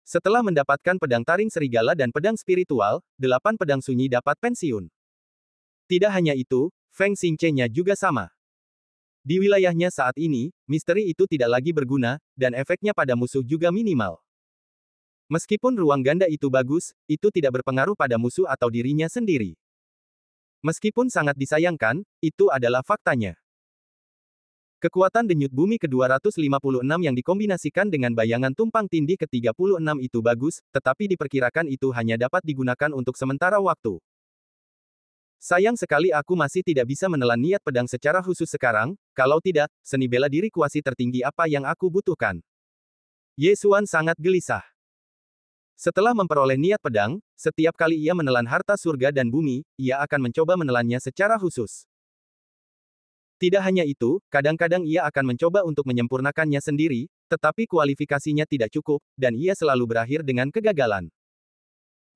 Setelah mendapatkan pedang taring serigala dan pedang spiritual, 8 pedang sunyi dapat pensiun. Tidak hanya itu, Feng Xingche-nya juga sama. Di wilayahnya saat ini, misteri itu tidak lagi berguna, dan efeknya pada musuh juga minimal. Meskipun ruang ganda itu bagus, itu tidak berpengaruh pada musuh atau dirinya sendiri. Meskipun sangat disayangkan, itu adalah faktanya. Kekuatan denyut bumi ke-256 yang dikombinasikan dengan bayangan tumpang tindih ke-36 itu bagus, tetapi diperkirakan itu hanya dapat digunakan untuk sementara waktu. Sayang sekali aku masih tidak bisa menelan niat pedang secara khusus sekarang, kalau tidak, seni bela diri kuasi tertinggi apa yang aku butuhkan. Ye Xuan sangat gelisah. Setelah memperoleh niat pedang, setiap kali ia menelan harta surga dan bumi, ia akan mencoba menelannya secara khusus. Tidak hanya itu, kadang-kadang ia akan mencoba untuk menyempurnakannya sendiri, tetapi kualifikasinya tidak cukup, dan ia selalu berakhir dengan kegagalan.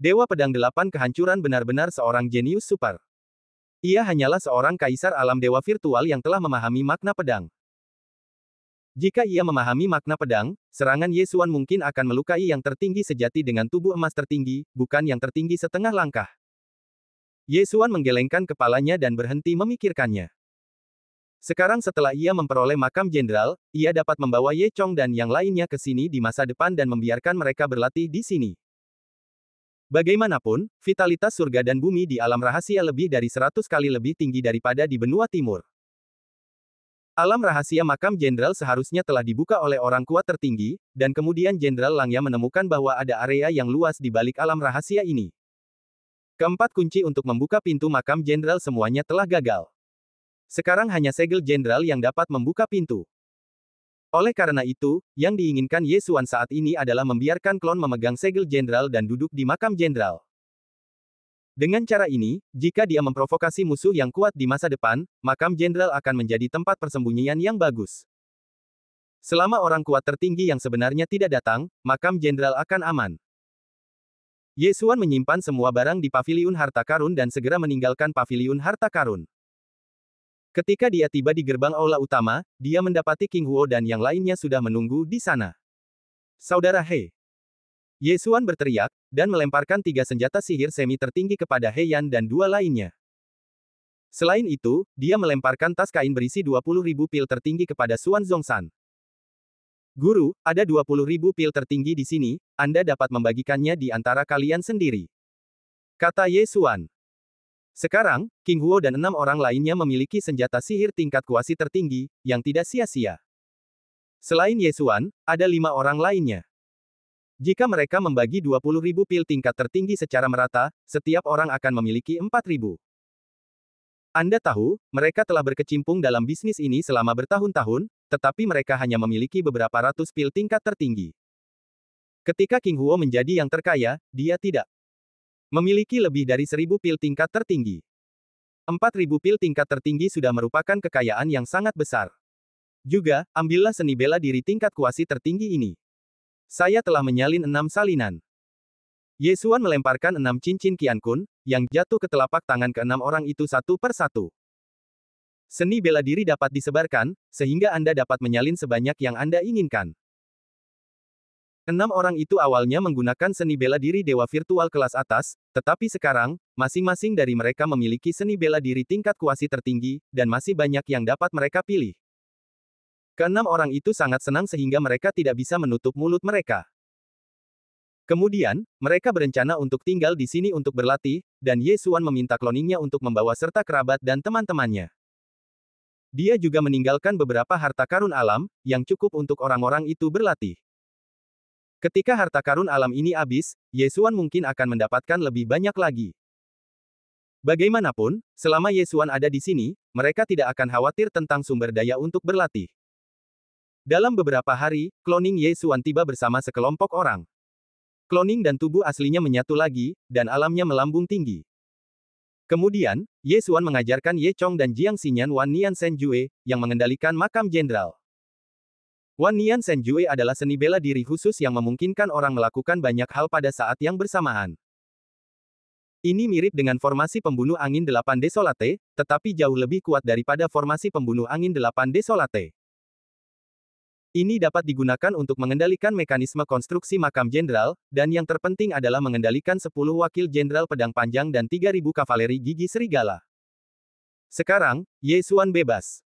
Dewa Pedang Delapan Kehancuran benar-benar seorang jenius super. Ia hanyalah seorang kaisar alam dewa virtual yang telah memahami makna pedang. Jika ia memahami makna pedang, serangan Ye Xuan mungkin akan melukai yang tertinggi sejati dengan tubuh emas tertinggi, bukan yang tertinggi setengah langkah. Ye Xuan menggelengkan kepalanya dan berhenti memikirkannya. Sekarang setelah ia memperoleh makam jenderal, ia dapat membawa Ye Chong dan yang lainnya ke sini di masa depan dan membiarkan mereka berlatih di sini. Bagaimanapun, vitalitas surga dan bumi di alam rahasia lebih dari 100 kali lebih tinggi daripada di benua timur. Alam rahasia makam jenderal seharusnya telah dibuka oleh orang kuat tertinggi, dan kemudian Jenderal Langya menemukan bahwa ada area yang luas di balik alam rahasia ini. Keempat kunci untuk membuka pintu makam jenderal semuanya telah gagal. Sekarang hanya segel jenderal yang dapat membuka pintu. Oleh karena itu, yang diinginkan Ye Xuan saat ini adalah membiarkan klon memegang segel jenderal dan duduk di makam jenderal. Dengan cara ini, jika dia memprovokasi musuh yang kuat di masa depan, makam jenderal akan menjadi tempat persembunyian yang bagus. Selama orang kuat tertinggi yang sebenarnya tidak datang, makam jenderal akan aman. Ye Xuan menyimpan semua barang di paviliun harta karun dan segera meninggalkan paviliun harta karun. Ketika dia tiba di gerbang aula utama, dia mendapati King Huo dan yang lainnya sudah menunggu di sana. Saudara He. Ye Xuan berteriak, dan melemparkan 3 senjata sihir semi tertinggi kepada He Yan dan 2 lainnya. Selain itu, dia melemparkan tas kain berisi 20.000 pil tertinggi kepada Xuan Zhongshan. Guru, ada 20.000 pil tertinggi di sini, Anda dapat membagikannya di antara kalian sendiri. Kata Ye Xuan. Sekarang, King Huo dan 6 orang lainnya memiliki senjata sihir tingkat kuasi tertinggi, yang tidak sia-sia. Selain Ye Xuan, ada 5 orang lainnya. Jika mereka membagi 20.000 pil tingkat tertinggi secara merata, setiap orang akan memiliki 4.000. Anda tahu, mereka telah berkecimpung dalam bisnis ini selama bertahun-tahun, tetapi mereka hanya memiliki beberapa ratus pil tingkat tertinggi. Ketika King Huo menjadi yang terkaya, dia tidak memiliki lebih dari 1.000 pil tingkat tertinggi. 4.000 pil tingkat tertinggi sudah merupakan kekayaan yang sangat besar. Juga, ambillah seni bela diri tingkat kuasi tertinggi ini. Saya telah menyalin 6 salinan. Ye Xuan melemparkan 6 cincin Qian Kun, yang jatuh ke telapak tangan ke-6 orang itu satu per satu. Seni bela diri dapat disebarkan, sehingga Anda dapat menyalin sebanyak yang Anda inginkan. 6 orang itu awalnya menggunakan seni bela diri dewa virtual kelas atas, tetapi sekarang, masing-masing dari mereka memiliki seni bela diri tingkat kuasi tertinggi, dan masih banyak yang dapat mereka pilih. Ke-6 orang itu sangat senang sehingga mereka tidak bisa menutup mulut mereka. Kemudian, mereka berencana untuk tinggal di sini untuk berlatih, dan Ye Xuan meminta cloningnya untuk membawa serta kerabat dan teman-temannya. Dia juga meninggalkan beberapa harta karun alam, yang cukup untuk orang-orang itu berlatih. Ketika harta karun alam ini habis, Ye Xuan mungkin akan mendapatkan lebih banyak lagi. Bagaimanapun, selama Ye Xuan ada di sini, mereka tidak akan khawatir tentang sumber daya untuk berlatih. Dalam beberapa hari, cloning Ye Xuan tiba bersama sekelompok orang. Cloning dan tubuh aslinya menyatu lagi, dan alamnya melambung tinggi. Kemudian, Ye Xuan mengajarkan Ye Chong dan Jiang Xinyan Wan Nian Shen Jue, yang mengendalikan makam jenderal. Wan Nian Shen Jue adalah seni bela diri khusus yang memungkinkan orang melakukan banyak hal pada saat yang bersamaan. Ini mirip dengan formasi pembunuh angin 8 Desolate, tetapi jauh lebih kuat daripada formasi pembunuh angin 8 Desolate. Ini dapat digunakan untuk mengendalikan mekanisme konstruksi makam jenderal, dan yang terpenting adalah mengendalikan 10 wakil jenderal pedang panjang dan 3.000 kavaleri gigi serigala. Sekarang, Ye Xuan bebas.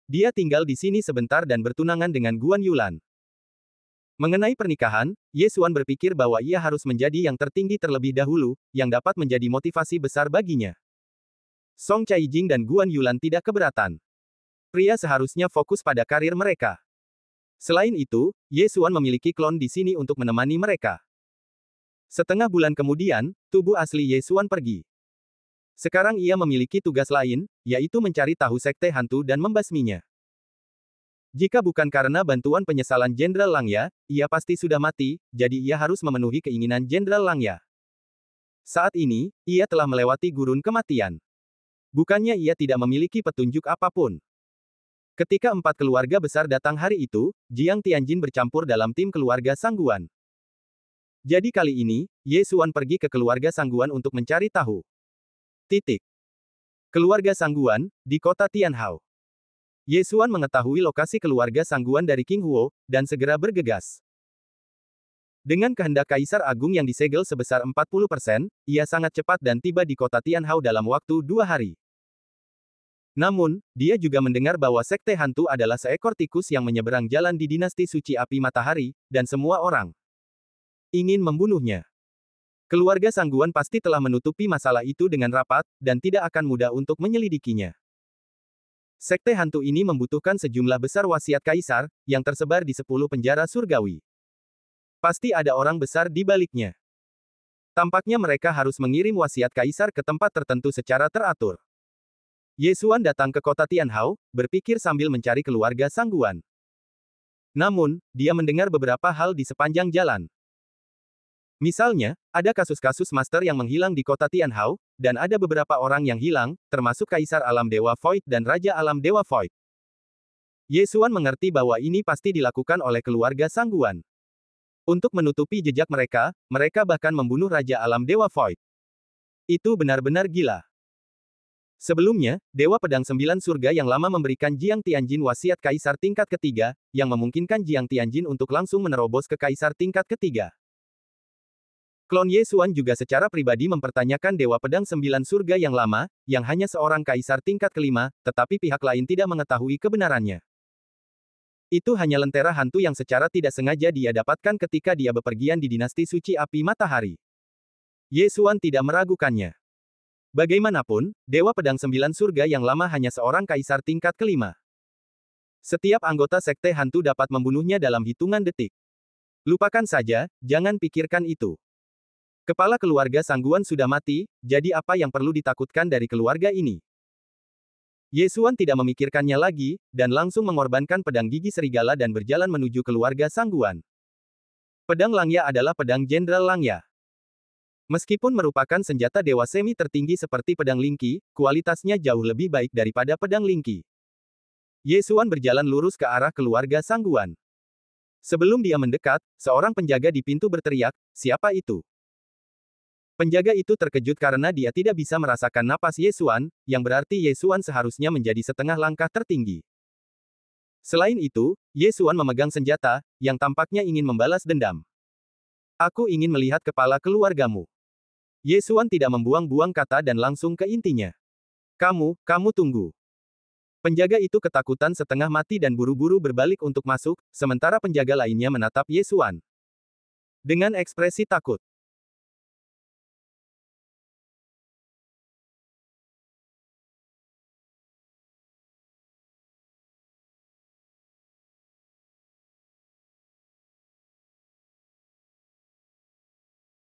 Dia tinggal di sini sebentar dan bertunangan dengan Guan Yulan. Mengenai pernikahan, Ye Xuan berpikir bahwa ia harus menjadi yang tertinggi terlebih dahulu, yang dapat menjadi motivasi besar baginya. Song Caijing dan Guan Yulan tidak keberatan. Pria seharusnya fokus pada karir mereka. Selain itu, Ye Xuan memiliki klon di sini untuk menemani mereka. Setengah bulan kemudian, tubuh asli Ye Xuan pergi. Sekarang ia memiliki tugas lain, yaitu mencari tahu sekte hantu dan membasminya. Jika bukan karena bantuan penyesalan Jenderal Langya, ia pasti sudah mati, jadi ia harus memenuhi keinginan Jenderal Langya. Saat ini, ia telah melewati gurun kematian. Bukannya ia tidak memiliki petunjuk apapun. Ketika 4 keluarga besar datang hari itu, Jiang Tianjin bercampur dalam tim keluarga Sangguan. Jadi kali ini, Ye Xuan pergi ke keluarga Sangguan untuk mencari tahu. Keluarga Sangguan, di kota Tianhao. Ye Xuan mengetahui lokasi keluarga Sangguan dari King Huo, dan segera bergegas. Dengan kehendak Kaisar Agung yang disegel sebesar 40%, ia sangat cepat dan tiba di kota Tianhao dalam waktu 2 hari. Namun, dia juga mendengar bahwa sekte hantu adalah seekor tikus yang menyeberang jalan di dinasti suci api matahari, dan semua orang ingin membunuhnya. Keluarga Sangguan pasti telah menutupi masalah itu dengan rapat, dan tidak akan mudah untuk menyelidikinya. Sekte hantu ini membutuhkan sejumlah besar wasiat kaisar, yang tersebar di 10 penjara surgawi. Pasti ada orang besar di baliknya. Tampaknya mereka harus mengirim wasiat kaisar ke tempat tertentu secara teratur. Ye Xuan datang ke kota Tianhao, berpikir sambil mencari keluarga Sangguan. Namun, dia mendengar beberapa hal di sepanjang jalan. Misalnya, ada kasus-kasus master yang menghilang di kota Tianhao, dan ada beberapa orang yang hilang, termasuk Kaisar Alam Dewa Void dan Raja Alam Dewa Void. Ye Xuan mengerti bahwa ini pasti dilakukan oleh keluarga Sangguan. Untuk menutupi jejak mereka, mereka bahkan membunuh Raja Alam Dewa Void. Itu benar-benar gila. Sebelumnya, Dewa Pedang 9 Surga yang lama memberikan Jiang Tianjin wasiat Kaisar tingkat ketiga, yang memungkinkan Jiang Tianjin untuk langsung menerobos ke Kaisar tingkat ketiga. Klon Ye Xuan juga secara pribadi mempertanyakan Dewa Pedang 9 Surga yang lama, yang hanya seorang kaisar tingkat kelima, tetapi pihak lain tidak mengetahui kebenarannya. Itu hanya lentera hantu yang secara tidak sengaja dia dapatkan ketika dia bepergian di dinasti suci api matahari. Ye Xuan tidak meragukannya. Bagaimanapun, Dewa Pedang 9 Surga yang lama hanya seorang kaisar tingkat kelima. Setiap anggota sekte hantu dapat membunuhnya dalam hitungan detik. Lupakan saja, jangan pikirkan itu. Kepala keluarga Sangguan sudah mati, jadi apa yang perlu ditakutkan dari keluarga ini? Ye Xuan tidak memikirkannya lagi, dan langsung mengorbankan pedang gigi serigala dan berjalan menuju keluarga Sangguan. Pedang Langya adalah pedang Jenderal Langya. Meskipun merupakan senjata dewa semi tertinggi seperti pedang Lingqi, kualitasnya jauh lebih baik daripada pedang Lingqi. Ye Xuan berjalan lurus ke arah keluarga Sangguan. Sebelum dia mendekat, seorang penjaga di pintu berteriak, "Siapa itu?" Penjaga itu terkejut karena dia tidak bisa merasakan napas Ye Xuan, yang berarti Ye Xuan seharusnya menjadi setengah langkah tertinggi. Selain itu, Ye Xuan memegang senjata, yang tampaknya ingin membalas dendam. "Aku ingin melihat kepala keluargamu." Ye Xuan tidak membuang-buang kata dan langsung ke intinya. Kamu tunggu." Penjaga itu ketakutan setengah mati dan buru-buru berbalik untuk masuk, sementara penjaga lainnya menatap Ye Xuan dengan ekspresi takut.